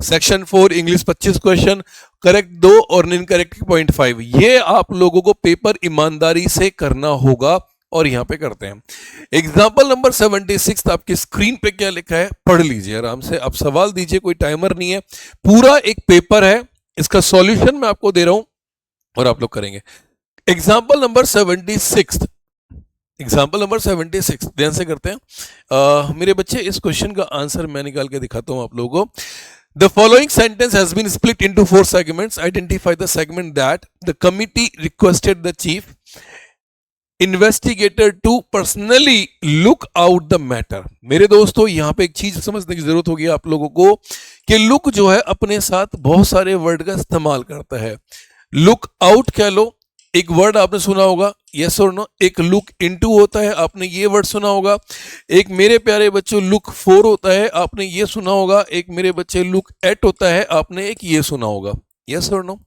Section 4 English 25 question, correct 2 और incorrect 0.5। ये आप लोगों को पेपर ईमानदारी से करना होगा और यहां पे करते हैं। एग्जाम्पल नंबर 76 आपकी स्क्रीन पे क्या लिखा है पढ़ लीजिए आराम से। अब सवाल दीजिए, कोई टाइमर नहीं है, पूरा एक पेपर है, इसका सॉल्यूशन मैं आपको दे रहा हूं और आप लोग करेंगे। एग्जाम्पल नंबर 76, एग्जाम्पल नंबर 76 ध्यान से करते हैं। मेरे बच्चे इस क्वेश्चन का आंसर मैं निकाल के दिखाता हूं आप लोगों को। The following sentence has been split into 4 segments. Identify the segment that the committee requested the chief investigator to personally look out the matter. मेरे दोस्तों यहां पे एक चीज समझने की जरूरत होगी आप लोगों को कि लुक जो है अपने साथ बहुत सारे वर्ड का इस्तेमाल करता है। लुक आउट कह लो, एक वर्ड आपने सुना होगा, यस और नो। एक लुक इनटू होता है, आपने ये वर्ड सुना होगा। एक मेरे प्यारे बच्चों लुक फॉर होता है, आपने ये सुना होगा। एक मेरे बच्चे लुक एट होता है, आपने एक ये सुना होगा, यस और नो।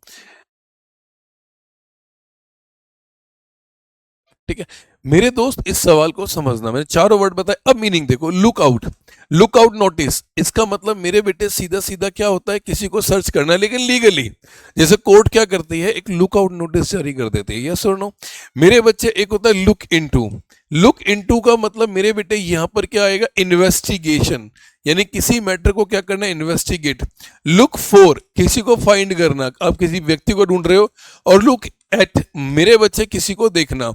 ठीक है मेरे दोस्त, इस सवाल को समझना, मैंने चारों वर्ड बताए। अब मीनिंग देखो, look out, look out notice, इसका मतलब मेरे बेटे सीधा सीधा क्या होता है, किसी को सर्च करना है, लेकिन लीगली। जैसे कोर्ट क्या करती है, एक लुक आउट नोटिस जारी कर देती है, यस और नो। मेरे बच्चे एक होता है लुक इनटू। लुक इनटू का मतलब मेरे बेटे यहां पर क्या आएगा, इन्वेस्टिगेशन, यानी किसी मैटर को क्या करना है, इन्वेस्टिगेट। लुक फॉर, किसी को फाइंड करना, आप किसी व्यक्ति को ढूंढ रहे हो। और लुक एट, मेरे बच्चे किसी को देखना।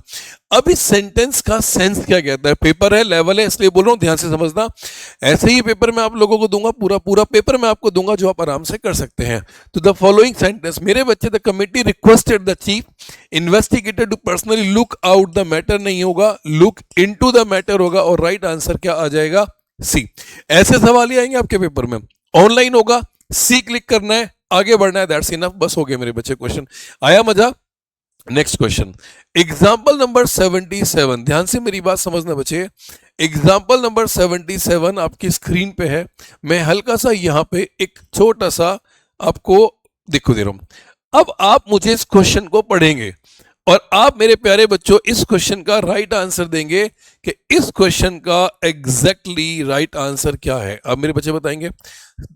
अब इस सेंटेंस का सेंस क्या कहता है, पेपर है, लेवल है, इसलिए बोल रहा हूं ध्यान से समझना। ऐसे ही पेपर मैं आप लोगों को दूंगा, पूरा पूरा पेपर मैं आपको दूंगा जो आप आराम से कर सकते हैं। तो द फॉलोइंग सेंटेंस, मेरे बच्चे the committee requested the chief investigator to personally look out the matter नहीं होगा, लुक इनटू द मैटर होगा। और राइट आंसर क्या आ जाएगा, सी। ऐसे सवाल ही आएंगे आपके पेपर में, ऑनलाइन होगा, सी क्लिक करना है, आगे बढ़ना है, दैट्स इनफ, बस हो गया मेरे बच्चे। क्वेश्चन आया मजा। नेक्स्ट क्वेश्चन, एग्जाम्पल नंबर 77, ध्यान से मेरी बात समझना बच्चे। एग्जाम्पल नंबर 77 आपकी स्क्रीन पे है, मैं हल्का सा यहां पे एक छोटा सा आपको दिखो दे रहा हूं। अब आप मुझे इस क्वेश्चन को पढ़ेंगे और आप मेरे प्यारे बच्चों इस क्वेश्चन का राइट आंसर देंगे कि इस क्वेश्चन का एग्जैक्टली राइट आंसर क्या है। अब मेरे बच्चे बताएंगे,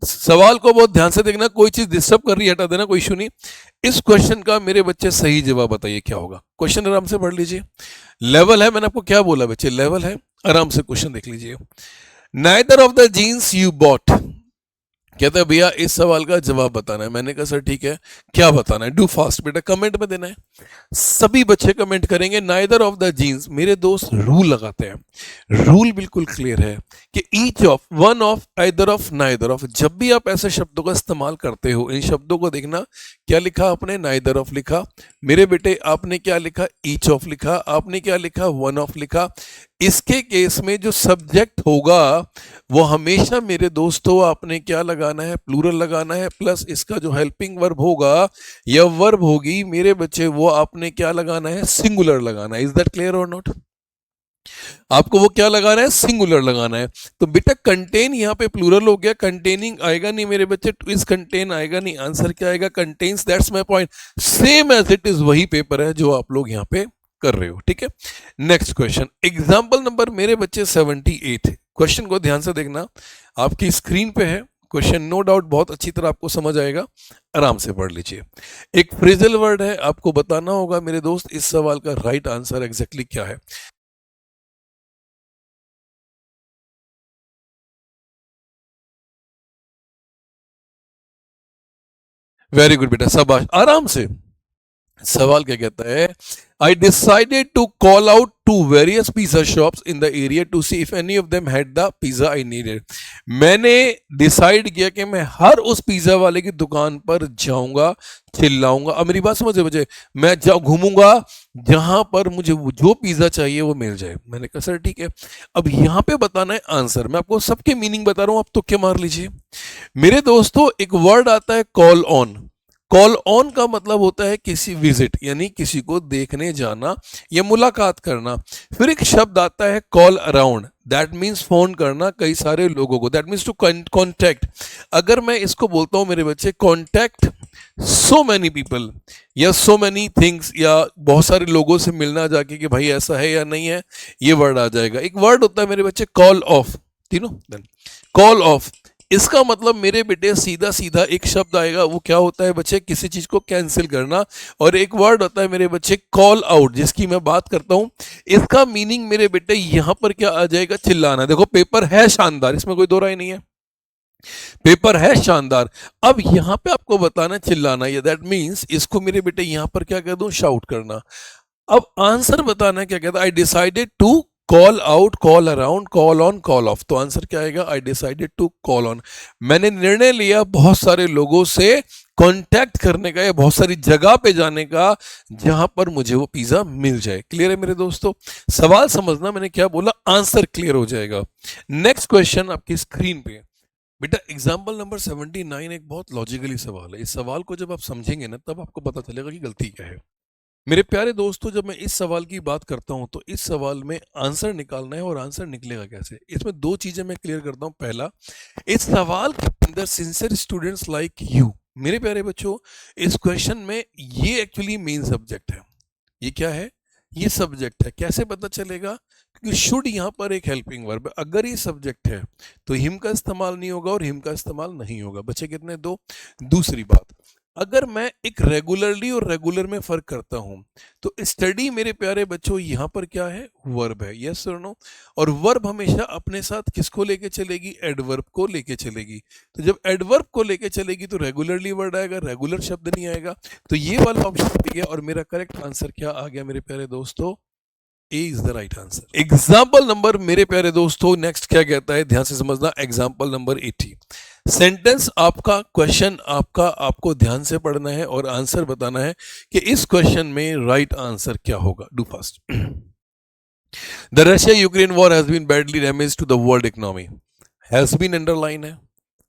सवाल को बहुत ध्यान से देखना, कोई चीज डिस्टर्ब कर रही है हटा देना, कोई इशू नहीं। इस क्वेश्चन का मेरे बच्चे सही जवाब बताइए क्या होगा। क्वेश्चन आराम से पढ़ लीजिए, लेवल है, मैंने आपको क्या बोला बच्चे, लेवल है, आराम से क्वेश्चन देख लीजिए। Neither of the jeans you bought, कहता है भैया इस सवाल का जवाब बताना है। मैंने कहा सर ठीक है, क्या बताना है, डू फास्ट बेटा, कमेंट में देना है। सभी बच्चे कमेंट करेंगे नाइदर ऑफ द जीन्स। मेरे दोस्त रूल लगाते हैं, रूल बिल्कुल क्लियर है कि each of, one of, either of, neither of. जब भी आप ऐसे शब्दों का इस्तेमाल करते हो, इन शब्दों को देखना, क्या लिखा आपने, नाइदर ऑफ लिखा। मेरे बेटे आपने क्या लिखा, ईच ऑफ लिखा। आपने क्या लिखा, वन ऑफ लिखा। इसके केस में जो सब्जेक्ट होगा वो हमेशा मेरे दोस्तों आपने क्या लगाना है, प्लूरल लगाना है, प्लस इसका जो हेल्पिंग वर्ब होगा या वर्ब होगी मेरे बच्चे, वो आपने क्या लगाना है, सिंगुलर लगाना है। इज दैट क्लियर और नॉट? आपको वो क्या लगाना है, सिंगुलर लगाना है। तो बेटा कंटेन यहां पे प्लूरल हो गया, कंटेनिंग आएगा नहीं मेरे बच्चे, टू इज कंटेन आएगा नहीं, आंसर क्या आएगा, contains. That's my point, same as it is वही पेपर है जो आप लोग यहां पे कर रहे हो, ठीक है। नेक्स्ट क्वेश्चन, एग्जाम्पल नंबर मेरे बच्चे 78। क्वेश्चन को ध्यान से देखना, आपकी स्क्रीन पे है क्वेश्चन, नो डाउट बहुत अच्छी तरह आपको समझ आएगा, आराम से पढ़ लीजिए। एक फ्रेजल वर्ड है, आपको बताना होगा मेरे दोस्त इस सवाल का राइट आंसर एग्जैक्टली क्या है। वेरी गुड बेटा, शाबाश, आराम से। सवाल क्या कहता है, I decided to call out to various pizza shops in the area to see if any of them had the pizza I needed. मैंने डिसाइड किया कि मैं हर उस पिज्जा वाले की दुकान पर जाऊंगा, चिल्लाऊंगा। अब मेरी बात समझे बच्चे, मैं घूमूंगा जहां पर मुझे जो पिज्जा चाहिए वो मिल जाए। मैंने कहा सर ठीक है। अब यहां पे बताना है आंसर, मैं आपको सबके मीनिंग बता रहा हूं, आप तुक्के मार लीजिए। मेरे दोस्तों एक वर्ड आता है कॉल ऑन। कॉल ऑन का मतलब होता है किसी विजिट, यानी किसी को देखने जाना या मुलाकात करना। फिर एक शब्द आता है call around, that means phone करना कई सारे लोगों को, दैट मीन्स टू कॉन्टैक्ट। अगर मैं इसको बोलता हूं मेरे बच्चे, कॉन्टैक्ट सो मैनी पीपल या सो मैनी थिंग्स, या बहुत सारे लोगों से मिलना जाके कि भाई ऐसा है या नहीं है, ये वर्ड आ जाएगा। एक वर्ड होता है मेरे बच्चे कॉल ऑफ, तीनों कॉल ऑफ, इसका मतलब मेरे बेटे सीधा सीधा एक शब्द आएगा, वो क्या होता है बच्चे, किसी चीज को कैंसिल करना। और एक वर्ड होता है मेरे बच्चे कॉल आउट, जिसकी मैं बात करता हूं। इसका मीनिंग मेरे बेटे यहां पर क्या आ जाएगा, चिल्लाना। देखो पेपर है शानदार, इसमें कोई दो राय नहीं है, पेपर है शानदार। अब यहां पे आपको बताना चिल्लाना, ये दैट मींस इसको मेरे बेटे यहां पर क्या कह दूं, शाउट करना। अब आंसर बताना क्या कहता है, I decided to call out, call around, call on, call off. तो आंसर क्या आएगा, I decided to call on. मैंने निर्णय लिया बहुत सारे लोगों से कांटेक्ट करने का या बहुत सारी जगह पे जाने का जहां पर मुझे वो पिज्जा मिल जाए। क्लियर है मेरे दोस्तों, सवाल समझना, मैंने क्या बोला, आंसर क्लियर हो जाएगा। नेक्स्ट क्वेश्चन आपकी स्क्रीन पे बेटा, एग्जाम्पल नंबर 79 एक बहुत लॉजिकली सवाल है। इस सवाल को जब आप समझेंगे ना, तब आपको पता चलेगा कि गलती क्या है। मेरे प्यारे दोस्तों, जब मैं इस सवाल की बात करता हूं तो इस सवाल में आंसर निकालना है, और आंसर निकलेगा कैसे, इसमें दो चीजें मैं क्लियर करता हूं। पहला, इस सवाल के अंदर सिंसियर स्टूडेंट्स लाइक यू, मेरे प्यारे बच्चों, इस क्वेश्चन में ये एक्चुअली मेन सब्जेक्ट है। ये क्या है, ये सब्जेक्ट है। कैसे पता चलेगा, क्योंकि शुड यहां पर एक हेल्पिंग वर्ब है। अगर ये सब्जेक्ट है तो हिम का इस्तेमाल नहीं होगा और हिम का इस्तेमाल नहीं होगा। बच्चे कितने, दो। दूसरी बात, अगर मैं एक रेगुलरली और रेगुलर में फर्क करता हूं तो स्टडी मेरे प्यारे बच्चों यहां पर क्या है, वर्ब है। यस और नो। और वर्ब हमेशा अपने साथ किसको लेके चलेगी, एडवर्ब को लेके चलेगी। तो जब एडवर्ब को लेके चलेगी तो रेगुलरली वर्ड आएगा, रेगुलर शब्द नहीं आएगा। तो ये वाला ऑप्शन भी है, और मेरा करेक्ट आंसर क्या आ गया मेरे प्यारे दोस्तों, A is the right answer. Example number मेरे प्यारे दोस्तों नेक्स्ट क्या कहता है, ध्यान से समझना। एग्जाम्पल नंबर 80, सेंटेंस आपका, क्वेश्चन आपका, आपको ध्यान से पढ़ना है और आंसर बताना है कि इस क्वेश्चन में राइट आंसर क्या होगा। Do fast. The Russia Ukraine war has been badly damage to the world economy. Has been underline है,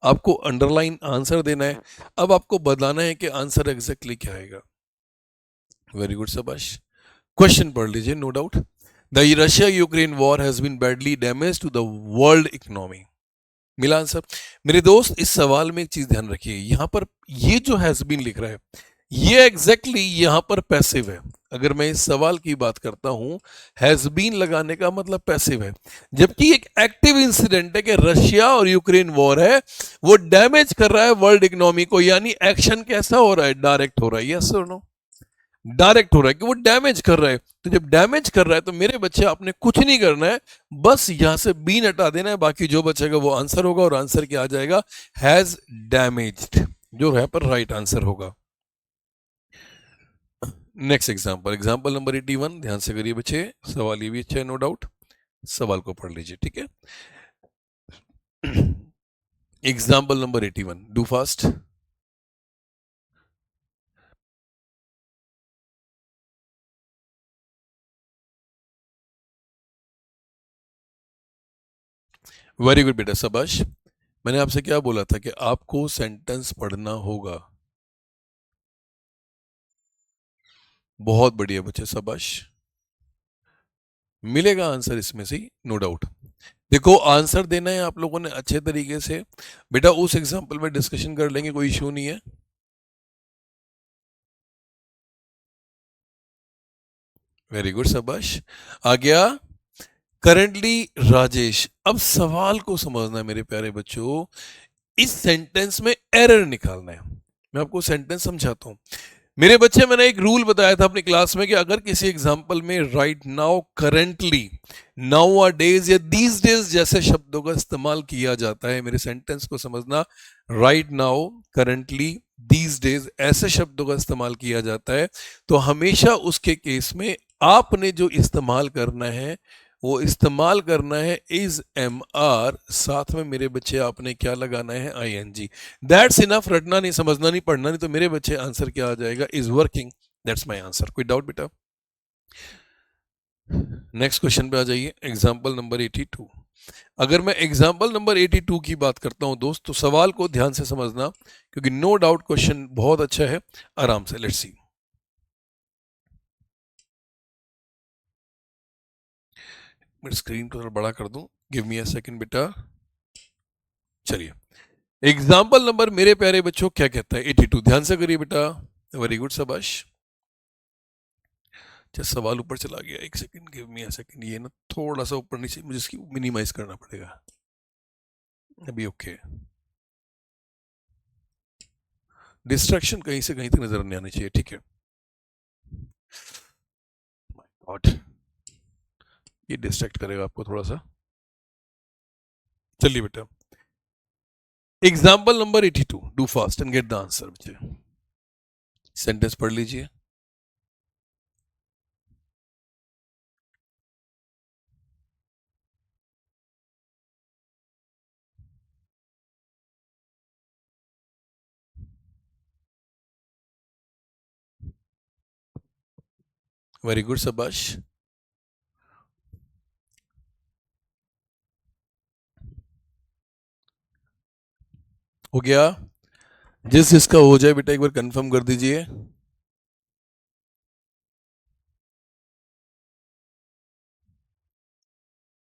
आपको अंडरलाइन आंसर देना है। अब आपको बताना है कि आंसर एग्जैक्टली क्या आएगा। वेरी गुड, शाबाश। क्वेश्चन पढ़ लीजिए, no doubt. The Russia Ukraine war has been badly damage to the world economy. मिला आंसर। मेरे दोस्त, इस सवाल में एक चीज ध्यान रखिए, यहां पर ये जो हैज बीन लिख रहा है, ये एग्जैक्टली यहां पर पैसिव है। अगर मैं इस सवाल की बात करता हूं, हैज बीन लगाने का मतलब पैसिव है, जबकि एक एक्टिव इंसिडेंट है कि रशिया और यूक्रेन वॉर है, वो डैमेज कर रहा है वर्ल्ड इकोनॉमी को। यानी एक्शन कैसा हो रहा है, डायरेक्ट हो रहा है। यस और नो, डायरेक्ट हो रहा है कि वो डैमेज कर रहा है। तो जब डैमेज कर रहा है तो मेरे बच्चे आपने कुछ नहीं करना है, बस यहां से बीन हटा देना है, बाकी जो बचेगा वो आंसर होगा। और आंसर क्या आ जाएगा, हैज डैमेज्ड, जो है पर राइट आंसर होगा। नेक्स्ट एग्जांपल, एग्जांपल नंबर 81, ध्यान से करिए बच्चे, सवाल ये भी अच्छा है, नो डाउट। सवाल को पढ़ लीजिए, ठीक है। Example number 81, do fast. Very good बेटा, शाबाश। मैंने आपसे क्या बोला था कि आपको सेंटेंस पढ़ना होगा। बहुत बढ़िया बच्चे, शाबाश। मिलेगा आंसर इसमें से, नो डाउट। देखो, आंसर देना है आप लोगों ने अच्छे तरीके से। बेटा उस एग्जांपल में डिस्कशन कर लेंगे, कोई इशू नहीं है। वेरी गुड, शाबाश। आ गया करंटली राजेश। अब सवाल को समझना है मेरे प्यारे बच्चों, इस सेंटेंस में एरर निकालना है। मैं आपको सेंटेंस समझाता हूं मेरे बच्चे। मैंने एक रूल बताया था अपनी क्लास में कि अगर किसी एग्जाम्पल में राइट नाउ, करंटली, नाउ आ डेज या दीज डेज जैसे शब्दों का इस्तेमाल किया जाता है, मेरे सेंटेंस को समझना, right now, currently, these days ऐसे शब्दों का इस्तेमाल किया जाता है, तो हमेशा उसके केस में आपने जो इस्तेमाल करना है वो इस्तेमाल करना है इज एम आर, साथ में मेरे बच्चे आपने क्या लगाना है, I N G. That's enough, रटना नहीं, समझना नहीं, पढ़ना नहीं। तो मेरे बच्चे आंसर क्या आ जाएगा, is working. That's my answer. कोई डाउट बेटा? नेक्स्ट क्वेश्चन पे आ जाइए, एग्जाम्पल नंबर 82। अगर मैं एग्जाम्पल नंबर 82 की बात करता हूं दोस्त, तो सवाल को ध्यान से समझना, क्योंकि नो डाउट क्वेश्चन बहुत अच्छा है। आराम से, लेट्स सी। मैं स्क्रीन को थोड़ा बड़ा कर दूं, गिव मी अ सेकंड बेटा। चलिए, एग्जाम्पल नंबर मेरे प्यारे बच्चों क्या कहता है, 82। ध्यान से करिए बेटा, वेरी गुड, शाबाश। अच्छा, सवाल ऊपर चला गया, एक second, give me a second. ये ना थोड़ा सा ऊपर नीचे, मुझे इसकी मिनिमाइज करना पड़ेगा। अभी ओके। डिस्ट्रैक्शन कहीं से कहीं तक नजर नहीं आनी चाहिए, ठीक है। गॉड, ये डिस्ट्रैक्ट करेगा आपको थोड़ा सा। चलिए बेटा, example number 82, do fast and get the answer. बच्चे सेंटेंस पढ़ लीजिए। वेरी गुड शाबाश। हो गया? जिस जिसका हो जाए बेटा एक बार कंफर्म कर दीजिए।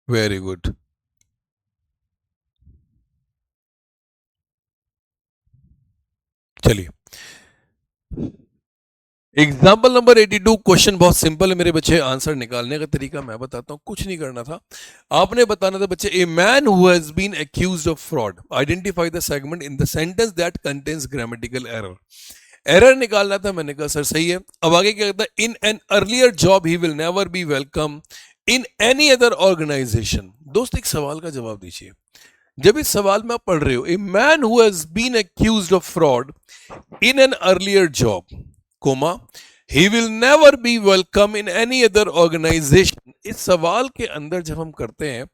Very good. चलिए, एग्जाम्पल नंबर 82, क्वेश्चन बहुत सिंपल है मेरे बच्चे। आंसर निकालने का तरीका मैं बताता हूं, कुछ नहीं करना था। आपने बताना था बच्चे, a man who has been accused of fraud, identify the segment in the sentence that contains grammatical error. Error निकालना था, मैंने कहा सर सही है। अब आगे क्या कहता है, in an earlier job he will never be welcome in any other organisation. दोस्त एक सवाल का जवाब दीजिए। जब इस सवाल में आप पढ़ रहे हो, a man who has been accused of fraud in an earlier job, comma, he will never be welcome in any other organisation. इस सवाल के अंदर जब हम करते हैं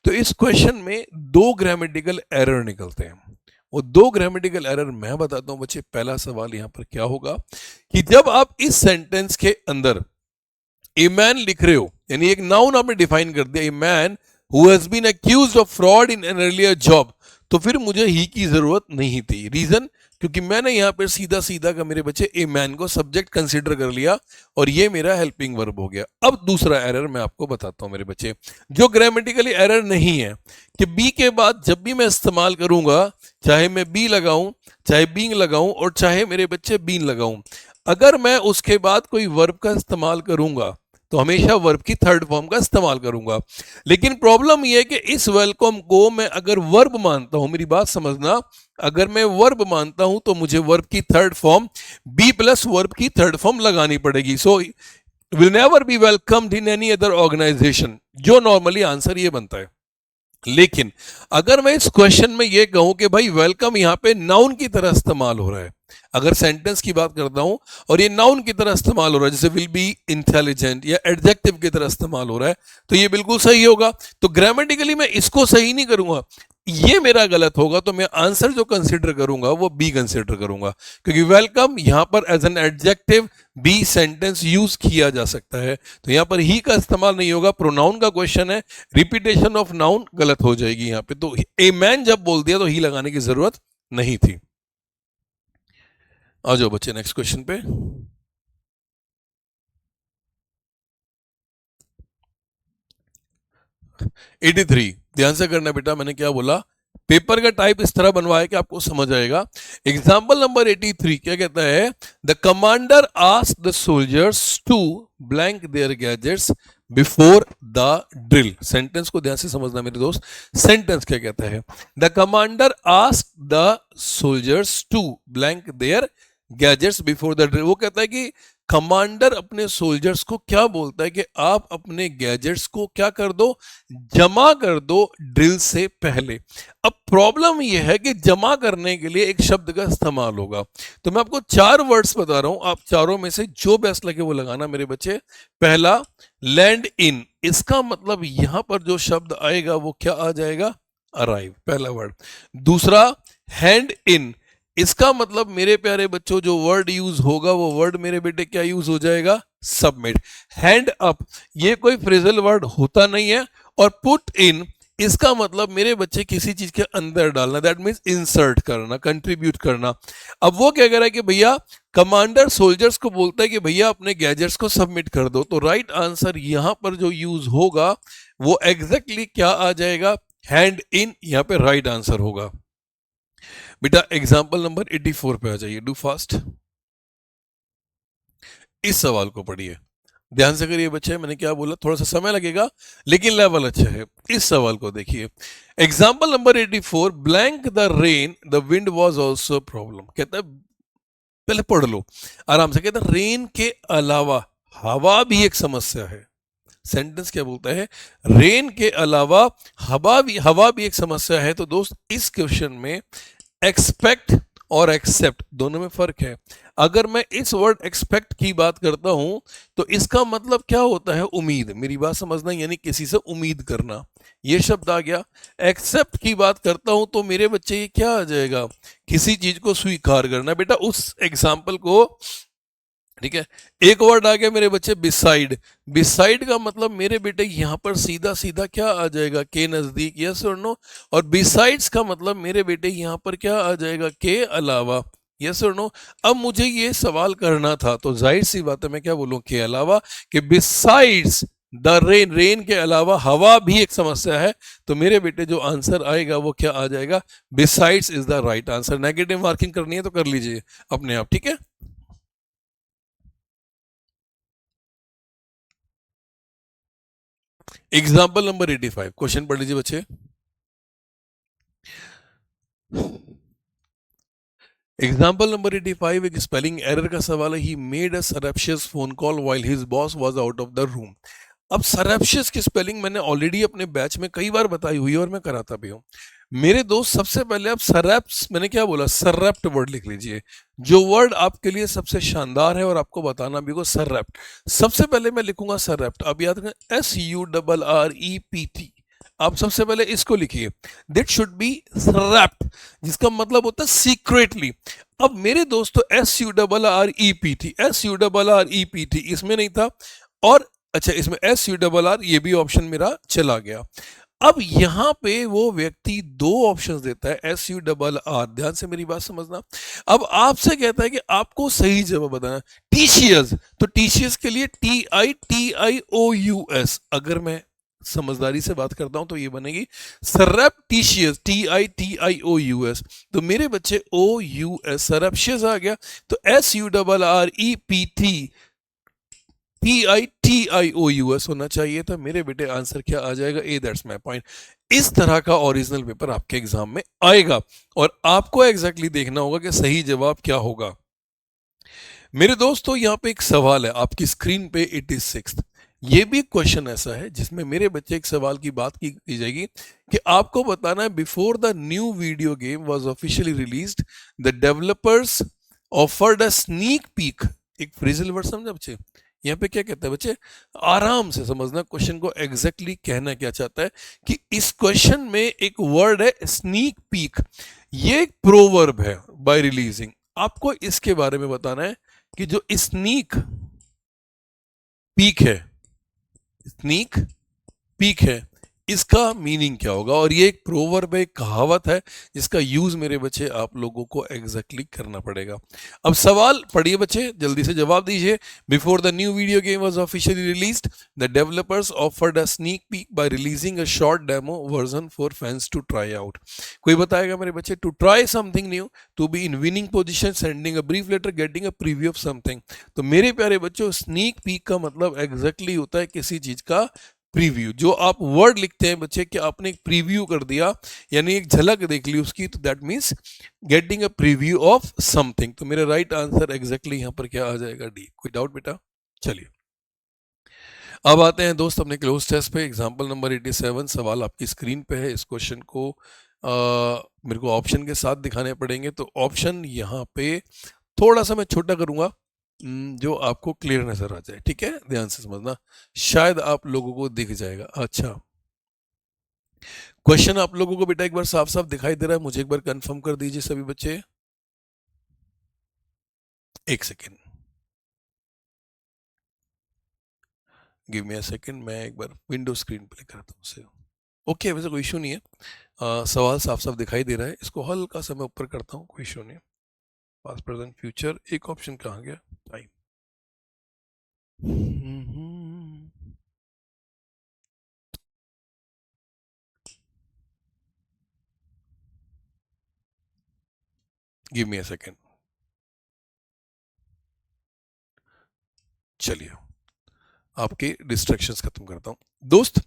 तो इस क्वेश्चन में दो ग्रामेटिकल एरर निकलते हैं। वो दो ग्रामेटिकल एरर मैं बताता हूं बच्चे। पहला सवाल यहां पर क्या होगा कि जब आप इस सेंटेंस के अंदर ए मैन लिख रहे हो, यानी एक नाउन आपने डिफाइन कर दिया, a man who has been accused of fraud in an earlier job, तो फिर मुझे ही की जरूरत नहीं थी। रीजन, क्योंकि मैंने यहां पर सीधा सीधा का मेरे बच्चे ए मैन को सब्जेक्ट कंसीडर कर लिया और ये मेरा हेल्पिंग वर्ब हो गया। अब दूसरा एरर मैं आपको बताता हूं मेरे बच्चे, जो ग्रामेटिकली एरर नहीं है, कि बी के बाद जब भी मैं इस्तेमाल करूंगा, चाहे मैं बी लगाऊं, चाहे बींग लगाऊं, और चाहे मेरे बच्चे बीन लगाऊं, अगर मैं उसके बाद कोई वर्ब का इस्तेमाल करूंगा तो हमेशा वर्ब की थर्ड फॉर्म का इस्तेमाल करूंगा। लेकिन प्रॉब्लम यह है कि इस वेलकम को मैं अगर वर्ब मानता हूं, मेरी बात समझना, अगर मैं वर्ब मानता हूं तो मुझे वर्ब की third form be plus verb की थर्ड फॉर्म लगानी पड़ेगी। So will never be welcomed in any other organisation, जो नॉर्मली आंसर ये बनता है। लेकिन अगर मैं इस क्वेश्चन में ये कहूं कि भाई वेलकम यहां पे नाउन की तरह इस्तेमाल हो रहा है, अगर सेंटेंस की बात करता हूं और ये नाउन की तरह इस्तेमाल हो रहा है, जैसे विल बी इंटेलिजेंट या एडजेक्टिव की तरह इस्तेमाल हो रहा है, तो ये बिल्कुल सही होगा। तो ग्रामेटिकली मैं इसको सही नहीं करूंगा, ये मेरा गलत होगा, तो मैं आंसर जो कंसीडर करूंगा वो बी कंसीडर करूंगा, क्योंकि वेलकम यहां पर as an adjective be sentence use किया जा सकता है, तो यहां पर ही का इस्तेमाल नहीं होगा। प्रोनाउन का क्वेश्चन है, रिपीटेशन ऑफ नाउन गलत हो जाएगी यहां पे, तो ए मैन जब बोल दिया तो ही लगाने की जरूरत नहीं थी। आ जाओ बच्चे नेक्स्ट क्वेश्चन पे। 83, ध्यान से करना बेटा, मैंने क्या बोला, पेपर का टाइप इस तरह बनवाया कि आपको समझ आएगा। एग्जाम्पल नंबर 83 क्या कहता है, the commander asked the soldiers to blank their gadgets before the drill. Sentence को ध्यान से समझना मेरे दोस्त। सेंटेंस क्या कहता है, the commander asked the soldiers to blank their gadgets before the drill. वो कहता है कि कमांडर अपने सोल्जर्स को क्या बोलता है कि आप अपने गैजेट्स को क्या कर दो, जमा कर दो ड्रिल से पहले। अब प्रॉब्लम यह है कि जमा करने के लिए एक शब्द का इस्तेमाल होगा, तो मैं आपको चार वर्ड्स बता रहा हूं, आप चारों में से जो बेस्ट लगे वो लगाना मेरे बच्चे। पहला, लैंड इन, इसका मतलब यहां पर जो शब्द आएगा वो क्या आ जाएगा, अराइव, पहला वर्ड। दूसरा, हैंड इन, इसका मतलब मेरे प्यारे बच्चों जो वर्ड यूज होगा वो वर्ड मेरे बेटे क्या यूज हो जाएगा, सबमिट। हैंड अप, ये कोई फ्रेजल वर्ड होता नहीं है। और पुट इन, इसका मतलब मेरे बच्चे किसी चीज के अंदर डालना, दैट मीन्स इंसर्ट करना, कंट्रीब्यूट करना। अब वो क्या कह रहा है कि भैया कमांडर सोल्जर्स को बोलता है कि भैया अपने गैजेट्स को सबमिट कर दो, तो राइट आंसर यहां पर जो यूज होगा वो एग्जैक्टली क्या आ जाएगा, हैंड इन, यहां पे राइट आंसर होगा। बेटा एग्जाम्पल नंबर 84 पे आ जाइए, डू फास्ट। इस सवाल को पढ़िए, ध्यान से करिए बच्चे, मैंने क्या बोला, थोड़ा सा समय लगेगा लेकिन लेवल अच्छा है। इस सवाल को देखिए, example number 84, blank the rain the wind was also problem. कहता है पहले पढ़ लो आराम से। कहते हैं रेन के अलावा हवा भी एक समस्या है। सेंटेंस क्या बोलता है? रेन के अलावा हवा भी एक समस्या है। तो दोस्त इस क्वेश्चन में एक्सपेक्ट और एक्सेप्ट दोनों में फर्क है। अगर मैं इस वर्ड एक्सपेक्ट की बात करता हूं तो इसका मतलब क्या होता है? उम्मीद। मेरी बात समझना, यानी किसी से उम्मीद करना, ये शब्द आ गया। एक्सेप्ट की बात करता हूं तो मेरे बच्चे ये क्या आ जाएगा? किसी चीज को स्वीकार करना। बेटा उस एग्जाम्पल को, ठीक है, एक वर्ड आ गया मेरे बच्चे बिसाइड। बिसाइड का मतलब मेरे बेटे यहां पर सीधा सीधा क्या आ जाएगा? के नजदीक, यस और नो। और बिसाइड्स का मतलब मेरे बेटे यहां पर क्या आ जाएगा? के अलावा, यस और नो। अब मुझे ये सवाल करना था तो जाहिर सी बात है मैं क्या बोलूं? के अलावा, कि बिसाइड्स द रेन, रेन के अलावा हवा भी एक समस्या है। तो मेरे बेटे जो आंसर आएगा वो क्या आ जाएगा? Besides is the right answer. Negative marking करनी है तो कर लीजिए अपने आप, ठीक है। एग्जाम्पल नंबर 85, क्वेश्चन पढ़ लीजिए बच्चे। एग्जाम्पल नंबर 85 एक स्पेलिंग एरर का सवाल है। He made a suspicious phone call while his boss was out of the room. अब सरप्शियस की स्पेलिंग मैंने ऑलरेडी अपने बैच में कई बार बताई हुई है और मैं कराता भी हूं। मेरे दोस्त सबसे पहले आप सरप्स, मैंने क्या बोला? सरप्ट वर्ड लिख लीजिए। जो वर्ड आपके लिए सबसे शानदार है और आपको बताना भी होगा, सरप्ट। सबसे पहले मैं लिखूंगा सरप्ट। अब याद रखें SURREPT। आप सबसे पहले इसको लिखिए, दिट शुड बी रैप्ड, जिसका मतलब होता है सीक्रेटली। अब मेरे दोस्तों SURREPT, SURREPT इसमें नहीं था, और अच्छा इसमें SURR, ये भी ऑप्शन मेरा चला गया। अब यहां पे वो व्यक्ति दो ऑप्शंस देता है, SURR। ध्यान से मेरी बात समझना। अब आपसे कहता है कि आपको सही जवाब बताना। टीशियस, तो टीशियस के लिए TITIOUS। अगर मैं समझदारी से बात करता हूं तो ये बनेगी सरप्टिशियस, TITIOUS। तो मेरे बच्चे OUS, सरप्शियस आ गया। तो SURREPT TITIOUS होना चाहिए था। मेरे बेटे आंसर क्या आ जाएगा? ए, दैट्स माय पॉइंट। इस तरह का ओरिजिनल पेपर आपके एग्जाम में आएगा और आपको एग्जैक्टली देखना होगा कि सही जवाब क्या होगा। मेरे दोस्तों यहाँ पे एक सवाल है आपकी स्क्रीन पे, 86। ये भी क्वेश्चन ऐसा है जिसमें मेरे बच्चे एक सवाल की बात की जाएगी कि आपको बताना है, before the new video game was officially released the developers offered a sneak peak. एक फ्रेजल वर्ड समझा बच्चे? यहाँ पे क्या कहता है बच्चे? आराम से समझना क्वेश्चन को, एग्जैक्टली कहना क्या चाहता है कि इस क्वेश्चन में एक वर्ड है स्नीक पीक। ये एक प्रोवर्ब है, बाय रिलीजिंग। आपको इसके बारे में बताना है कि जो स्नीक पीक है, स्नीक पीक है, इसका मीनिंग क्या होगा। और ये एक प्रोवर्ब है, एक कहावत है, जिसका यूज मेरे बच्चे आप लोगों को एग्जैक्टली करना पड़ेगा। अब सवाल पढ़िए बच्चे, जल्दी से जवाब दीजिए। Before the new video game was officially released the developers offered a sneak peek by releasing a short demo version for fans to try out. कोई बताएगा मेरे बच्चे? To try something new, to be in winning position, sending a brief letter, getting a preview of something. तो मेरे प्यारे बच्चों, sneak peek का मतलब एग्जैक्टली होता है किसी चीज का प्रीव्यू। जो आप वर्ड लिखते हैं बच्चे कि आपने एक प्रीव्यू कर दिया, यानी एक झलक देख ली उसकी, तो that means getting a preview of something. तो मेरा राइट आंसर एग्जैक्टली यहां पर क्या आ जाएगा? डी। कोई डाउट बेटा? चलिए अब आते हैं दोस्त अपने क्लोज टेस्ट पे। एग्जांपल नंबर 87 सवाल आपकी स्क्रीन पे है। इस क्वेश्चन को मेरे को ऑप्शन के साथ दिखाने पड़ेंगे, तो ऑप्शन यहाँ पे थोड़ा सा मैं छोटा करूंगा जो आपको क्लियर नजर आ जाए, ठीक है? ध्यान से समझना, शायद आप लोगों को दिख जाएगा। अच्छा, क्वेश्चन आप लोगों को बेटा एक बार साफ साफ दिखाई दे रहा है? मुझे एक बार कंफर्म कर दीजिए सभी बच्चे। एक second, give me a second, मैं एक बार विंडो स्क्रीन प्ले करता हूँ उसे। ओके, वैसे कोई इशू नहीं है। सवाल साफ साफ दिखाई दे रहा है। इसको हल्का सा मैं ऊपर करता हूँ, कोई इशू नहीं। पास्ट प्रेजेंट फ्यूचर, एक ऑप्शन कहाँ गया? Time. Give me a second. चलिए आपके डिस्ट्रैक्शंस खत्म करता हूँ। दोस्त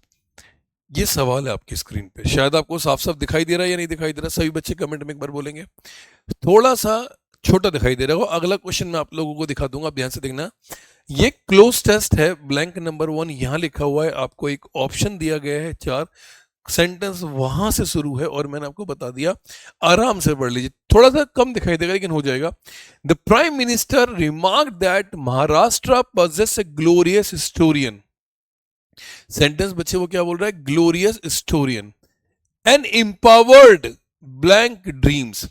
ये सवाल है आपकी स्क्रीन पे, शायद आपको साफ साफ दिखाई दे रहा है या नहीं दिखाई दे रहा? सभी बच्चे कमेंट में एक बार बोलेंगे। थोड़ा सा छोटा दिखाई दे रहा हो। अगला क्वेश्चन मैं आप लोगों को दिखा दूंगा, आप ध्यान से देखना। ये क्लोज टेस्ट है, ब्लैंक नंबर 1 यहां लिखा हुआ है, आपको एक ऑप्शन दिया गया है, 4 सेंटेंस वहां से शुरू है और मैंने आपको बता दिया, आराम से पढ़ लीजिए, थोड़ा सा कम दिखाई देगा लेकिन हो जाएगा। The prime minister remark that Maharashtra possess a glorious historian. Sentence बच्चे वो क्या बोल रहा है, glorious historian and empowered blank dreams.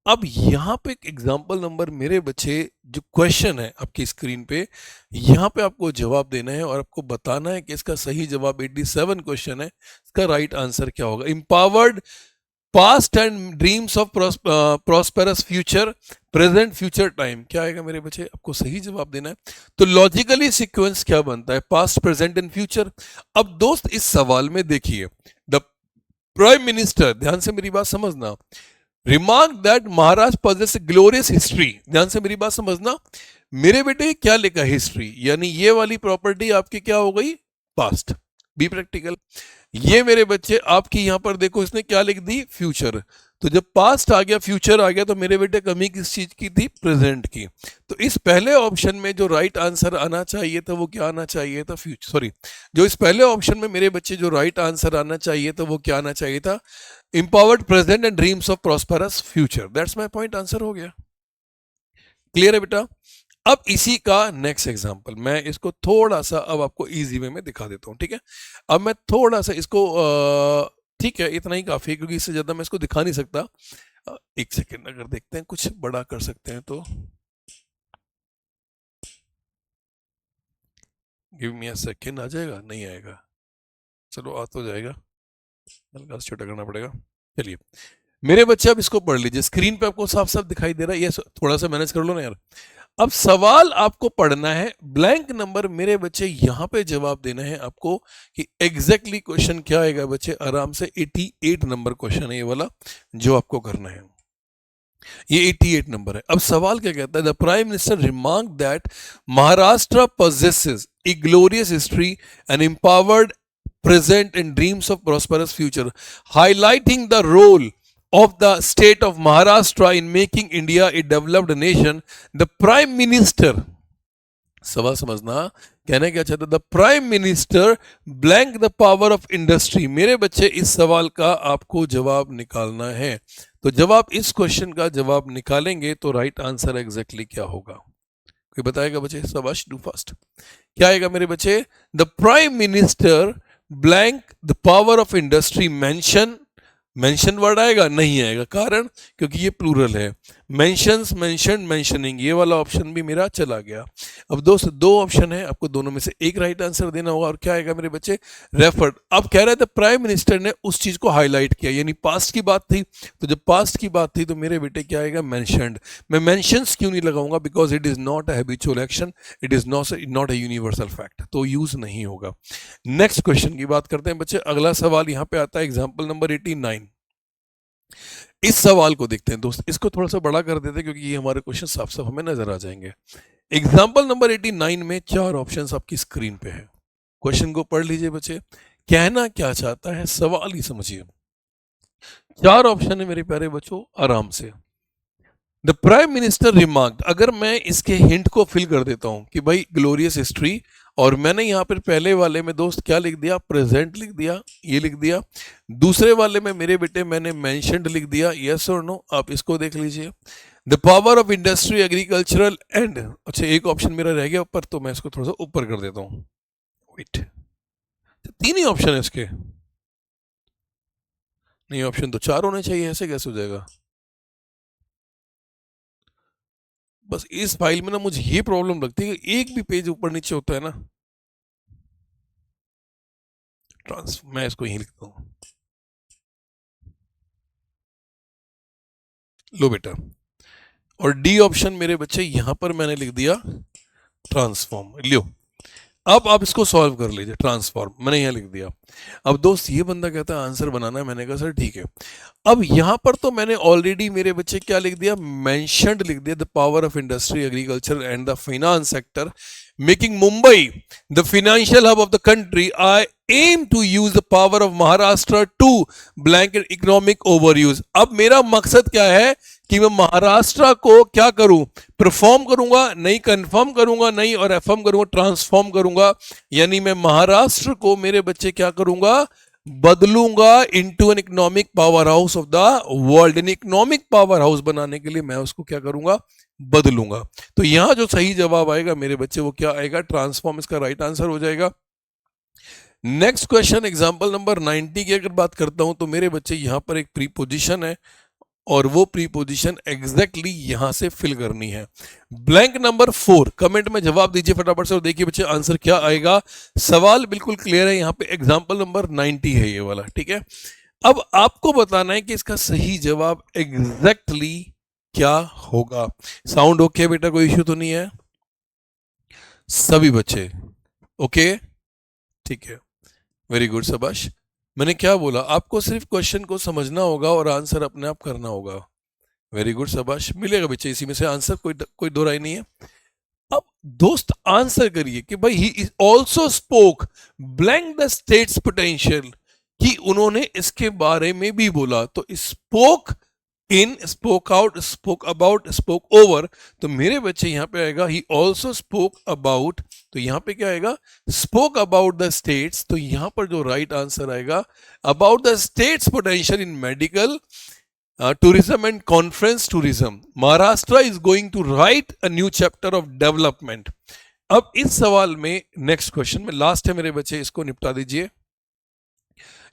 अब यहां पे एक एग्जाम्पल नंबर मेरे बच्चे, जो क्वेश्चन है आपकी स्क्रीन पे, यहां पे आपको जवाब देना है और आपको बताना है कि इसका सही जवाब 87 क्वेश्चन है, इसका राइट आंसर क्या होगा। Empowered past and dreams of prosperous future, present future time, क्या आएगा मेरे बच्चे, आपको सही जवाब देना है। तो लॉजिकली सीक्वेंस क्या बनता है, पास्ट प्रेजेंट एंड फ्यूचर। अब दोस्त इस सवाल में देखिए, द प्राइम मिनिस्टर, ध्यान से मेरी बात समझना, remark that Maharashtra possess glorious history, ध्यान से मेरी बात समझना, मेरे बेटे क्या लिखा हिस्ट्री, यानी ये वाली प्रॉपर्टी आपकी क्या हो गई, पास्ट। Be practical. ये मेरे बच्चे आपकी यहां पर देखो, इसने क्या लिख दी, फ्यूचर। तो जब पास्ट आ गया, फ्यूचर आ गया, तो मेरे बेटे कमी किस चीज की थी, प्रेजेंट की। तो इस पहले ऑप्शन में जो राइट आंसर आना चाहिए था वो क्या आना चाहिए था, फ्यूचर, सॉरी, जो इस पहले ऑप्शन में मेरे बच्चे जो राइट आंसर आना चाहिए था वो क्या आना चाहिए था, empowered present and dreams of prosperous future. That's my point, answer हो गया। क्लियर है बेटा। अब इसी का नेक्स्ट एग्जांपल, मैं इसको थोड़ा सा अब आपको इजी वे में दिखा देता हूं, ठीक है। अब मैं थोड़ा सा इसको ठीक है, इतना ही काफी है क्योंकि इससे ज्यादा मैं इसको दिखा नहीं सकता। एक सेकेंड, अगर देखते हैं कुछ बड़ा कर सकते हैं तो गिव मी अ सेकेंड। आ जाएगा, नहीं आएगा, चलो आ तो जाएगा, हल्का सा छोटा करना पड़ेगा। चलिए मेरे बच्चे, अब इसको पढ़ लीजिए, स्क्रीन पे आपको साफ साफ दिखाई दे रहा है, ये थोड़ा सा मैनेज कर लो ना यार। अब सवाल आपको पढ़ना है, ब्लैंक नंबर मेरे बच्चे यहां पे जवाब देना है आपको कि एग्जैक्टली क्वेश्चन क्या आएगा बच्चे, आराम से 88 नंबर क्वेश्चन है ये वाला जो आपको करना है, ये 88 नंबर है। अब सवाल क्या कहता है, the prime minister remark that Maharashtra possesses a glorious history and empowered present and dreams of prosperous future, highlighting the role of the state of Maharashtra in making India a developed nation. The Prime Minister, सवाल समझना, कहना क्या चाहता, the prime minister blank the power of industry. मेरे बच्चे इस सवाल का आपको जवाब निकालना है, तो जब आप इस क्वेश्चन का जवाब निकालेंगे तो राइट आंसर एग्जैक्टली क्या होगा, कोई बताएगा बच्चे, शाबाश, डू फास्ट। क्या आएगा मेरे बच्चे, the prime minister blank the power of industry mention, mention word आएगा, नहीं आएगा, कारण क्योंकि ये प्लूरल है, मेंशंस, मेंशन, मेंशनिंग, ये वाला ऑप्शन भी मेरा चला गया। अब दोस्त दो ऑप्शन है, आपको दोनों में से एक राइट आंसर देना होगा, और क्या आएगा मेरे बच्चे, रेफर्ड। अब कह रहे थे प्राइम मिनिस्टर ने उस चीज को हाईलाइट किया, यानी पास्ट की बात थी, तो जब पास्ट की बात थी तो मेरे बेटे क्या आएगा, मेंशनड। मैं मेंशंस क्यों नहीं लगाऊंगा, because it is not a habitual action, it is not a universal fact, तो यूज नहीं होगा। नेक्स्ट क्वेश्चन की बात करते हैं बच्चे, अगला सवाल यहां पे आता है, एग्जाम्पल नंबर 89। इस सवाल को देखते हैं दोस्त, इसको थोड़ा सा बड़ा कर देते हैं क्योंकि ये हमारे क्वेश्चन साफ साफ हमें नजर आ जाएंगे। एग्जाम्पल नंबर 89 में 4 ऑप्शंस आपकी स्क्रीन पे है, क्वेश्चन को पढ़ लीजिए बच्चे, कहना क्या चाहता है सवाल ही समझिए। 4 ऑप्शन है मेरे प्यारे बच्चों, आराम से। द प्राइम मिनिस्टर रिमार्क्ड, अगर मैं इसके हिंट को फिल कर देता हूं कि भाई ग्लोरियस हिस्ट्री, और मैंने यहां पर पहले वाले में दोस्त क्या लिख दिया, प्रेजेंट लिख दिया, ये लिख दिया। दूसरे वाले में मेरे बेटे मैंने मेंशन्ड लिख दिया, यस और नो, आप इसको देख लीजिए। The power of industry, agricultural and, अच्छा एक ऑप्शन मेरा रह गया ऊपर, तो मैं इसको थोड़ा सा ऊपर कर देता हूं, वेट, 3 ही ऑप्शन है इसके, नहीं ऑप्शन तो 4 होने चाहिए, ऐसे कैसे हो जाएगा। बस इस फाइल में ना मुझे ये प्रॉब्लम लगती है कि एक भी पेज ऊपर नीचे होता है ना, मैं इसको यहीं लिखता हूं, लो बेटा, और डी ऑप्शन मेरे बच्चे यहां पर मैंने लिख दिया ट्रांसफॉर्म, लियो। अब आप इसको सॉल्व कर लीजिए, ट्रांसफॉर्म मैंने यहां लिख दिया। अब दोस्त ये बंदा कहता है आंसर बनाना है, मैंने कहा सर ठीक है। अब यहां पर तो मैंने ऑलरेडी मेरे बच्चे क्या लिख दिया, मेंशन्ड लिख दिया, the power of industry, agriculture and the finance sector making Mumbai the financial hub of the country. I am to use the power of Maharashtra to blanket economic overuse. अब मेरा मकसद क्या है कि मैं महाराष्ट्र को क्या करूं, परफॉर्म करूंगा नहीं, कंफर्म करूंगा नहीं, और एफर्म करूंगा, ट्रांसफॉर्म करूंगा। यानी मैं महाराष्ट्र को मेरे बच्चे क्या करूंगा, बदलूंगा into an economic power house of the world. In economic power house बनाने के लिए मैं उसको क्या करूंगा, बदलूंगा। तो यहां जो सही जवाब आएगा मेरे बच्चे वो क्या आएगा, ट्रांसफॉर्म, इसका राइट आंसर हो जाएगा। नेक्स्ट क्वेश्चन, एग्जांपल नंबर 90 की अगर बात करता हूं तो मेरे बच्चे यहां पर एक प्रीपोजिशन है और वो प्रीपोजिशन एग्जैक्टली यहां से फिल करनी है। ब्लैंक नंबर 4 कमेंट में जवाब दीजिए फटाफट से और देखिए बच्चे आंसर क्या आएगा। सवाल बिल्कुल क्लियर है, यहां पे एग्जांपल नंबर 90 है ये वाला, ठीक है। अब आपको बताना है कि इसका सही जवाब एग्जैक्टली क्या होगा। साउंड ओके बेटा, कोई इश्यू तो नहीं है सभी बच्चे? ओके ठीक है, वेरी गुड, शाबाश। मैंने क्या बोला, आपको सिर्फ क्वेश्चन को समझना होगा और आंसर अपने आप करना होगा। वेरी गुड, शाबाश, मिलेगा बच्चे इसी में से आंसर, कोई दो राय नहीं है। अब दोस्त आंसर करिए कि भाई he is also spoke blank the state's potential, कि उन्होंने इसके बारे में भी बोला। तो spoke in, spoke out, spoke about, spoke over, तो मेरे बच्चे यहां पे आएगा ही ऑल्सो स्पोक अबाउट। तो यहां पे क्या आएगा, स्पोक अबाउट द स्टेट्स। तो यहां पर जो राइट आंसर आएगा, about the state's potential in medical tourism and conference tourism. Maharashtra is going to write a new chapter of development. अब इस सवाल में नेक्स्ट क्वेश्चन में लास्ट है मेरे बच्चे, इसको निपटा दीजिए।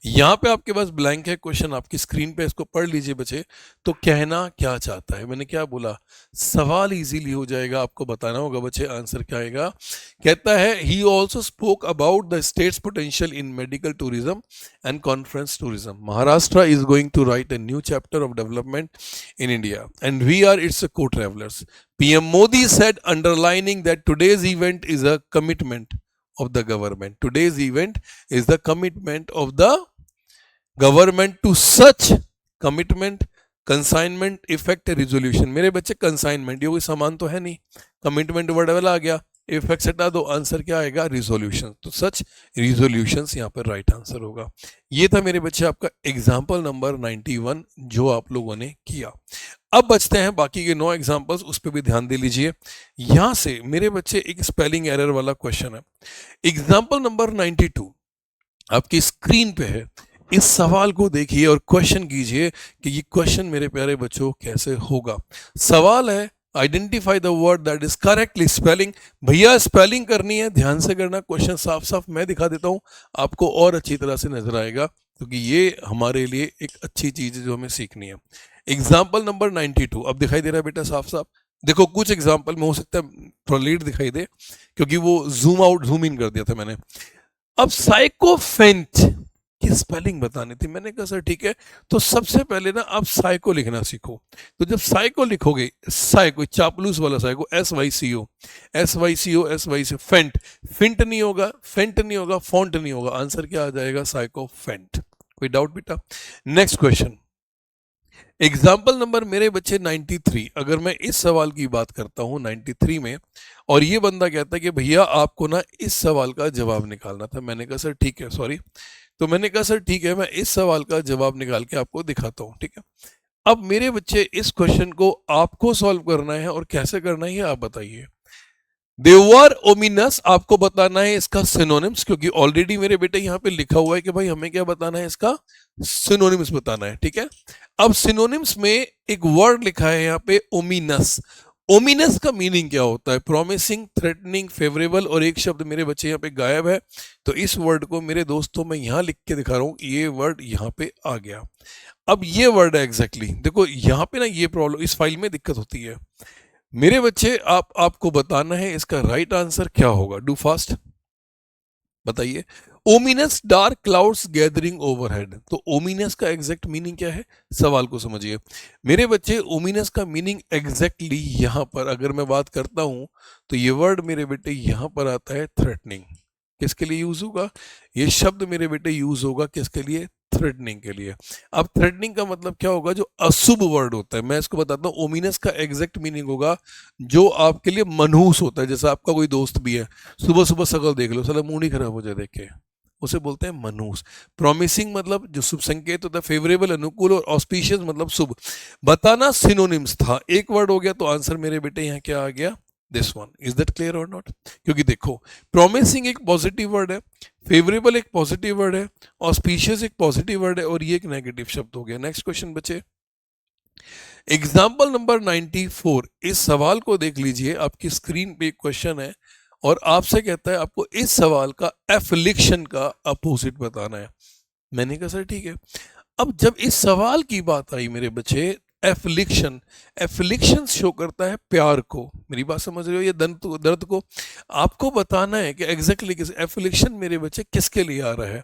यहां पे आपके पास ब्लैंक है क्वेश्चन आपकी स्क्रीन पे, इसको पढ़ लीजिए बच्चे। तो कहना क्या चाहता है, मैंने क्या बोला, सवाल इजीली हो जाएगा, आपको बताना होगा बच्चे आंसर क्या आएगा। कहता है he also spoke about the state's potential in medical tourism and conference tourism. Maharashtra is going to write a new chapter of development in India and we are its co-travelers. PM Modi said, underlining that today's event is a commitment of the government. Today's event is the commitment of the government to such commitment, consignment, effect, resolution. मेरे बच्चे consignment, ये कोई सामान तो है नहीं, commitment word वाला आ गया, इफेक्ट हटा दो, आंसर क्या आएगा, रिजोल्यूशन। तो सच रिजोल्यूशंस यहाँ पर राइट आंसर होगा। ये था मेरे बच्चे आपका एग्जाम्पल नंबर 91 जो आप लोगों ने किया। अब बचते हैं बाकी के 9 एग्जाम्पल्स, उस पर भी ध्यान दे लीजिए। यहां से मेरे बच्चे एक स्पेलिंग एरर वाला क्वेश्चन है। एग्जाम्पल नंबर 92 आपकी स्क्रीन पे है, इस सवाल को देखिए और क्वेश्चन कीजिए कि ये क्वेश्चन मेरे प्यारे बच्चों कैसे होगा। सवाल है identify the word that is correctly spelling. भैया स्पेलिंग करनी है, ध्यान से करना, क्वेश्चन साफ साफ मैं दिखा देता हूं, आपको और अच्छी तरह से नजर आएगा, क्योंकि ये हमारे लिए एक अच्छी चीज है जो हमें सीखनी है। एग्जाम्पल नंबर 92 अब दिखाई दे रहा है बेटा साफ साफ? देखो कुछ एग्जाम्पल में हो सकता है थोड़ा लेट दिखाई दे क्योंकि वो जूम आउट जूम इन कर दिया था मैंने। अब साइकोफेंट की स्पेलिंग बतानी थी, मैंने कहा सर ठीक है, तो सबसे पहले ना आप साइको लिखना सीखो। तो जब साइको लिखोगे, साइको चापलूस वाला साइको, SYCO, SYCO, SYCO, फेंट, फिंट नहीं होगा, फेंट नहीं होगा, फॉन्ट नहीं होगा, आंसर क्या आ जाएगा, साइको फेंट। कोई डाउट बेटा? नेक्स्ट क्वेश्चन, एग्जाम्पल नंबर मेरे बच्चे 93। अगर मैं इस सवाल की बात करता हूं 93 में, और ये बंदा कहता है कि भैया आपको ना इस सवाल का जवाब निकालना था, मैंने कहा सर ठीक है, सॉरी, तो मैंने कहा सर ठीक है, मैं इस सवाल का जवाब निकाल के आपको दिखाता हूं, ठीक है। अब मेरे बच्चे इस क्वेश्चन को आपको सॉल्व करना है, और कैसे करना है आप बताइए। दे वर ओमिनस, आपको बताना है इसका सिनोनिम्स, क्योंकि ऑलरेडी मेरे बेटे यहाँ पे लिखा हुआ है कि भाई हमें क्या बताना है, इसका सिनोनिम्स बताना है, ठीक है। अब सिनोनिम्स में एक वर्ड लिखा है यहाँ पे ओमिनस। ओमिनस का मीनिंग क्या होता है, प्रॉमिसिंग, थ्रेटनिंग, फेवरेबल, और एक शब्द मेरे बच्चे यहाँ पे गायब है, तो इस वर्ड को मेरे दोस्तों मैं यहाँ लिख के दिखा रहा हूँ, ये वर्ड यहाँ पे आ गया। अब ये वर्ड है एग्जैक्टली, देखो यहाँ पे ना ये प्रॉब्लम, इस फाइल में दिक्कत होती है मेरे बच्चे, आपको बताना है इसका राइट आंसर क्या होगा। डू फास्ट, बताइए। Ominous dark clouds gathering overhead, तो ओमिनस का एग्जैक्ट मीनिंग क्या है, सवाल को समझिए मेरे बच्चे। ओमिनस का मीनिंग एग्जैक्टली यहां पर अगर मैं बात करता हूं तो ये वर्ड मेरे बेटे यहां पर आता है थ्रेटनिंग। किसके लिए यूज होगा ये शब्द मेरे बेटे, यूज होगा किसके लिए, थ्रेटनिंग के लिए। अब थ्रेटनिंग का मतलब क्या होगा, जो अशुभ वर्ड होता है, मैं इसको बताता हूँ। ओमिनस का एग्जैक्ट मीनिंग होगा जो आपके लिए मनहूस होता है, जैसा आपका कोई दोस्त भी है, सुबह सुबह शक्ल देख लो, साला मूड ही खराब हो जाए देख के, उसे बोलते हैं मनहूस। प्रॉमिसिंग मतलब जो शुभ संकेत होता है, फेवरेबल अनुकूल, और ऑस्पिशियस मतलब शुभ। बताना सिनोनिम्स था, एक वर्ड हो गया तो आंसर मेरे बेटे यहाँ क्या आ गया, this one. Is that clear और नॉट? क्योंकि देखो, प्रॉमिसिंग एक पॉजिटिव वर्ड है, फेवरेबल एक पॉजिटिव वर्ड है, ऑस्पिशियस एक पॉजिटिव वर्ड है, और ये एक नेगेटिव शब्द हो गया। नेक्स्ट क्वेश्चन बचे, एग्जाम्पल नंबर 94। इस सवाल को देख लीजिए, आपकी स्क्रीन पे एक क्वेश्चन है और आपसे कहता है आपको इस सवाल का एफ्लिक्शन का अपोजिट बताना है। मैंने कहा सर ठीक है। अब जब इस सवाल की बात आई मेरे बच्चे, एफ्लिक्शन, एफ्लिक्शन शो करता है प्यार को, मेरी बात समझ रहे हो, ये दर्द को आपको बताना है कि एग्जैक्टली किस एफ्लिक्शन मेरे बच्चे किसके लिए आ रहा है,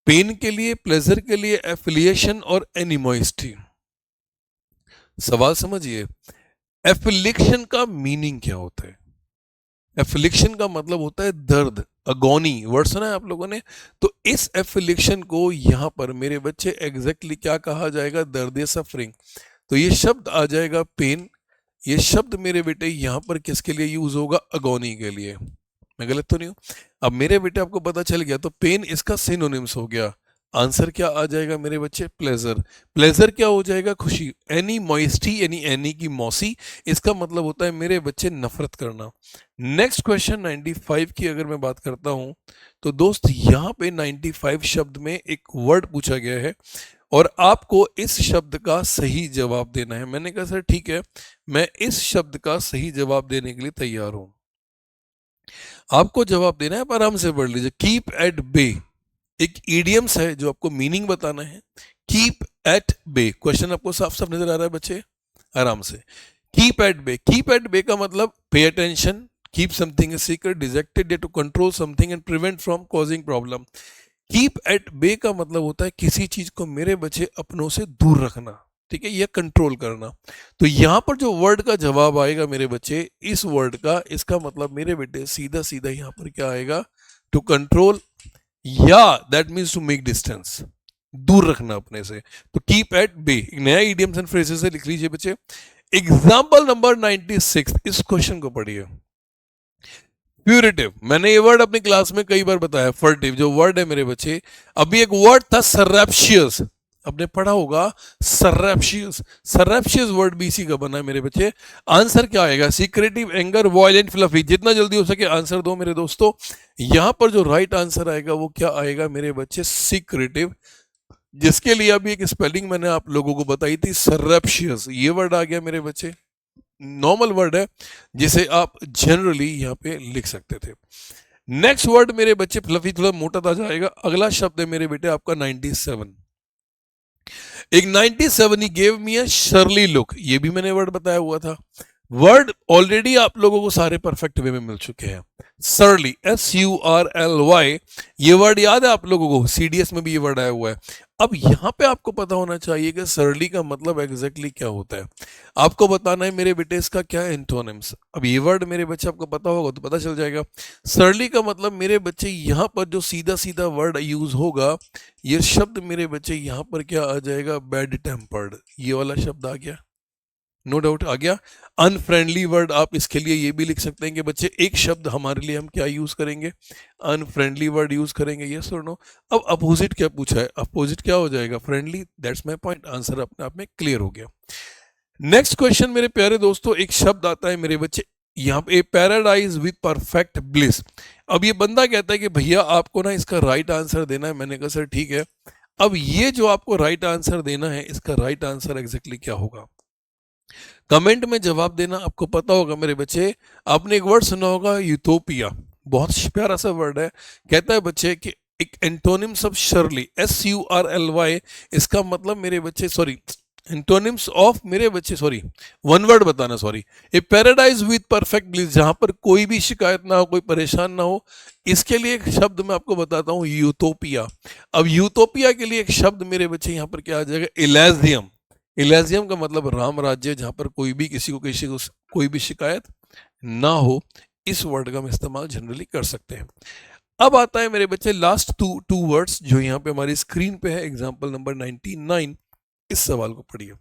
पेन के लिए, प्लेजर के लिए, एफिलिएशन और एनिमोइस्टी। सवाल समझिए, एफिलिक्शन का मीनिंग क्या होता है? एफिलिक्शन का मतलब होता है दर्द, अगोनी, वर्ड सुना है आप लोगों ने? तो इस एफिलिक्शन को यहां पर मेरे बच्चे एग्जैक्टली क्या कहा जाएगा, दर्द या सफरिंग। तो ये शब्द आ जाएगा पेन, ये शब्द मेरे बेटे यहां पर किसके लिए यूज होगा, अगोनी के लिए। मैं गलत तो नहीं हूं? अब मेरे बेटे आपको पता चल गया, तो पेन इसका सिनोनिम्स हो गया। आंसर क्या आ जाएगा मेरे बच्चे, प्लेजर। प्लेजर क्या हो जाएगा, खुशी। एनी मॉइस्टी यानी एनी की मौसी, इसका मतलब होता है मेरे बच्चे नफरत करना। नेक्स्ट क्वेश्चन 95 की अगर मैं बात करता हूं, तो दोस्त यहां पे 95 शब्द में एक वर्ड पूछा गया है और आपको इस शब्द का सही जवाब देना है। मैंने कहा सर ठीक है, मैं इस शब्द का सही जवाब देने के लिए तैयार हूं। आपको जवाब देना है, आप आराम से पढ़ लीजिए। कीप एट बे एक ईडियम्स है जो आपको मीनिंग बताना है। कीप एट बे, क्वेश्चन आपको साफ साफ नजर आ रहा है बच्चे, आराम से। Keep at bay, keep at bay का मतलब पे attention, keep something secret, dejected, to control something and prevent from causing problem. Keep at bay का मतलब होता है किसी चीज को मेरे बच्चे अपनों से दूर रखना, ठीक है, यह कंट्रोल करना। तो यहां पर जो वर्ड का जवाब आएगा मेरे बच्चे, इस वर्ड का, इसका मतलब मेरे बेटे सीधा सीधा यहां पर क्या आएगा, टू कंट्रोल, या that means to make distance, दूर रखना अपने से। तो कीप एट बे एक नया इडियम्स एंड फ्रेजेस है, लिख लीजिए बच्चे। एग्जाम्पल नंबर 96, इस क्वेश्चन को पढ़िए। प्यूरिटिव, मैंने ये वर्ड अपनी क्लास में कई बार बताया। फर्टिव जो वर्ड है मेरे बच्चे, अभी एक वर्ड था सरैप्शियस, आपने पढ़ा होगा सरैप्शियस। सरैप्शियस वर्ड भी इसी का बना है मेरे बच्चे। आंसर क्या आएगा, सीक्रेटिव, एंगर, वॉयलेंट, फ्लफी। जितना जल्दी हो सके आंसर दो मेरे दोस्तों। यहां पर जो राइट आंसर आएगा वो क्या आएगा मेरे बच्चे, सीक्रेटिव, जिसके लिए अभी एक स्पेलिंग मैंने आप लोगों को बताई थी, सरैप्शियस। ये वर्ड आ गया मेरे बच्चे, नॉर्मल वर्ड है जिसे आप जनरली यहां पे लिख सकते थे। नेक्स्ट वर्ड मेरे बच्चे, फ्लफी थोड़ा मोटा था जाएगा। अगला शब्द है मेरे बेटे आपका 97। एक 97, he gave me a Shirley look, ये भी मैंने वर्ड बताया हुआ था। वर्ड ऑलरेडी आप लोगों को सारे परफेक्ट वे में मिल चुके हैं। सरली, SURLY, ये वर्ड याद है आप लोगों को, CDS में भी ये वर्ड आया हुआ है। अब यहां पे आपको पता होना चाहिए कि सरली का मतलब एग्जैक्टली क्या होता है। आपको बताना है मेरे बेटे इसका क्या है एंटोनिम्स। अब ये वर्ड मेरे बच्चे आपको पता होगा तो पता चल जाएगा। सरली का मतलब मेरे बच्चे यहां पर जो सीधा सीधा वर्ड यूज होगा, ये शब्द मेरे बच्चे यहां पर क्या आ जाएगा, बैड टेम्पर्ड, ये वाला शब्द आ गया, नो डाउट आ गया। अनफ्रेंडली वर्ड आप इसके लिए ये भी लिख सकते हैं कि बच्चे एक शब्द हमारे लिए हम क्या यूज करेंगे, अनफ्रेंडली वर्ड यूज करेंगे, यस और नो। अब अपोजिट क्या पूछा है, अपोजिट क्या हो जाएगा, friendly. That's my point, answer अपने आप में क्लियर हो गया। नेक्स्ट क्वेश्चन मेरे प्यारे दोस्तों, एक शब्द आता है मेरे बच्चे यहाँ पे, पैराडाइज विद परफेक्ट ब्लिस। अब ये बंदा कहता है कि भैया आपको ना इसका राइट आंसर देना है। मैंने कहा सर ठीक है। अब ये जो आपको राइट आंसर देना है, इसका राइट आंसर एग्जैक्टली क्या होगा, कमेंट में जवाब देना। आपको पता होगा मेरे बच्चे, आपने एक वर्ड सुना होगा यूटोपिया, बहुत प्यारा सा वर्ड है। कहता है बच्चे कि एक एंटोनिम्स ऑफ शर्ली, SURLY, इसका मतलब मेरे बच्चे, सॉरी, एंटोनिम्स ऑफ मेरे बच्चे, सॉरी, वन वर्ड बताना, sorry, A paradise with perfect bliss, जहां पर कोई भी शिकायत ना हो, कोई परेशान ना हो। इसके लिए एक शब्द मैं आपको बताता हूं, यूटोपिया। अब यूटोपिया के लिए एक शब्द मेरे बच्चे यहां पर क्या आ जाएगा, इलेजियम। इलेजियम का मतलब राम राज्य, जहां पर कोई भी किसी को कोई भी शिकायत ना हो। इस वर्ड का हम इस्तेमाल जनरली कर सकते हैं। अब आता है मेरे बच्चे लास्ट टू वर्ड्स जो यहाँ पे हमारी स्क्रीन पे है, एग्जांपल नंबर 99। इस सवाल को पढ़िए।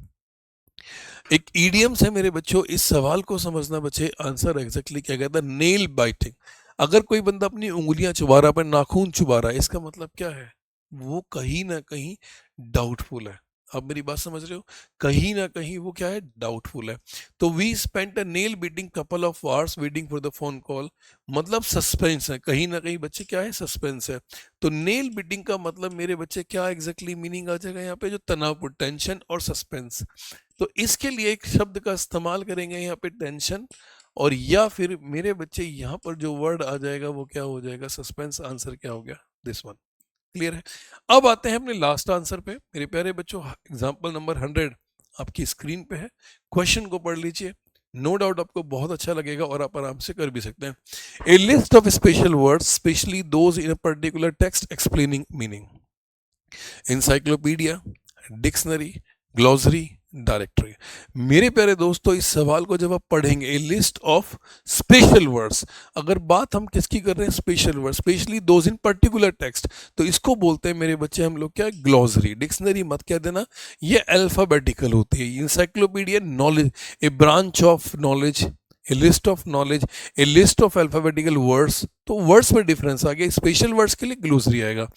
एक ईडियम्स है मेरे बच्चों, इस सवाल को समझना बच्चे, आंसर एग्जैक्टली क्या कहता है, नेल बाइटिंग। अगर कोई बंदा अपनी उंगलियां चबा रहा है, पर नाखून चुबा रहा है, इसका मतलब क्या है? वो कहीं ना कहीं डाउटफुल है। आप मेरी बात समझ रहे हो? कहीं ना कहीं वो क्या है? डाउटफुल है। तो we spent a nail biting couple of hours waiting for the phone call, मतलब सस्पेंस है, कहीं ना कहीं बच्चे क्या है? सस्पेंस है। तो नेल बीटिंग का मतलब मेरे बच्चे क्या एग्जैक्टली मीनिंग आ जाएगा यहाँ पे? जो तनावपूर्ण, टेंशन और सस्पेंस। तो इसके लिए एक शब्द का इस्तेमाल करेंगे यहाँ पे, टेंशन, और या फिर मेरे बच्चे यहाँ पर जो वर्ड आ जाएगा वो क्या हो जाएगा? सस्पेंस। आंसर क्या हो गया? This one. क्लियर है? अब आते हैं अपने लास्ट आंसर पे मेरे प्यारे बच्चों। एग्जाम्पल नंबर 100 आपकी स्क्रीन पे है। क्वेश्चन को पढ़ लीजिए, नो डाउट आपको बहुत अच्छा लगेगा और आप आराम से कर भी सकते हैं। A list of special words, specially those in a particular text explaining meaning. Encyclopaedia, dictionary, glossary, directory. मेरे प्यारे दोस्तों, इस सवाल को जब आप पढ़ेंगे, a list of special words, अगर बात हम किसकी कर रहे हैं? Special word, specially those in particular text, तो इसको बोलते हैं मेरे बच्चे हम लोग क्या? ग्लॉसरी। डिक्शनरी मत क्या देना, ये अल्फाबेटिकल होती है। Encyclopedia knowledge, A branch of knowledge, A list of knowledge, A list of alphabetical words. तो वर्ड्स में डिफरेंस आ गया, स्पेशल वर्ड्स के लिए ग्लोसरी आएगा।